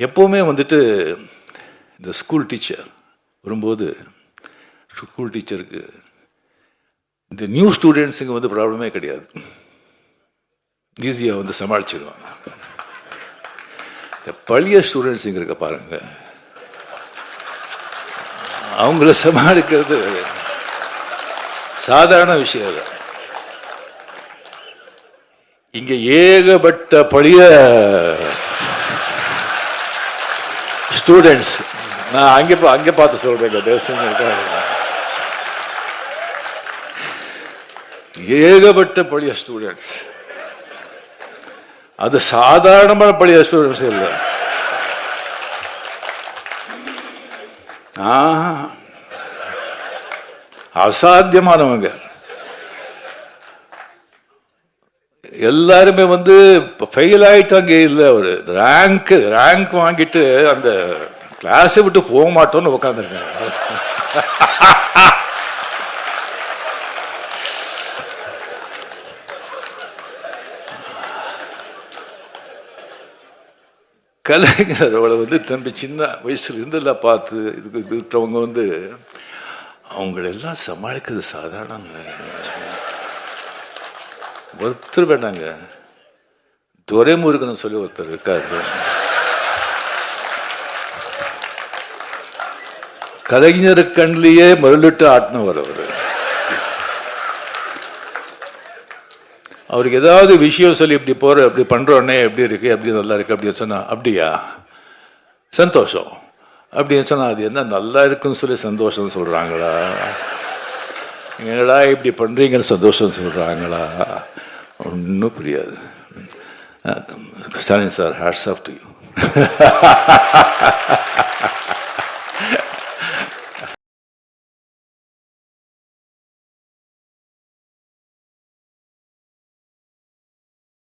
எப்போவுமே வந்துட்டு இந்த ஸ்கூல் டீச்சர் வரும்போது ஸ்கூல் டீச்சருக்கு இந்த நியூ ஸ்டூடெண்ட்ஸுங்க வந்து ப்ராப்ளமே கிடையாது, ஈஸியாக வந்து சமாளிச்சிடுவாங்க. இந்த பழைய ஸ்டூடெண்ட்ஸுங்க இருக்க பாருங்க, அவங்கள சமாளிக்கிறது சாதாரண விஷயம் இல்லை. இங்கே ஏகப்பட்ட பழைய ஸ்டூடெண்ட்ஸ், நான் அங்கே பார்த்து சொல்றேன், ஏகப்பட்ட பழைய ஸ்டூடெண்ட்ஸ். அது சாதாரணமான பழைய ஸ்டூடெண்ட்ஸ் இல்லை, அசாத்தியமானவங்க. எல்லாருமே வந்து ஃபெயில் ஆயிட்டாங்க. இல்லை, ஒரு ரேங்க் வாங்கிட்டு அந்த கிளாஸை விட்டு போக மாட்டோம்னு உட்காந்துருக்காங்க. கலைஞர் அவளை வந்து தம்பி சின்ன வயசுல இருந்தெல்லாம் பார்த்து இதுக்கு இருக்கிறவங்க வந்து அவங்களெல்லாம் சமாளிக்கிறது சாதாரண ஒருத்தர் வேண்டாங்க. துரைமுருகன் சொல்லி ஒருத்தர் இருக்காரு, கலைஞர் கண்ணிலேயே மருளிட்டு ஆட்டினவர் அவர். அவருக்கு ஏதாவது விஷயம் சொல்லி இப்படி போற, அப்படி பண்றோன்னே எப்படி இருக்கு, எப்படி நல்லா இருக்கு அப்படின்னு சொன்னா, அப்படியா சந்தோஷம் அப்படின்னு சொன்னா, அது என்ன நல்லா இருக்குன்னு சொல்லி சந்தோஷம் சொல்றாங்களா, என்னடா இப்படி பண்றீங்கன்னு சந்தோஷம் சொல்றாங்களா, ஒன்றும் புரியாது. Stalin sir, hats off to you.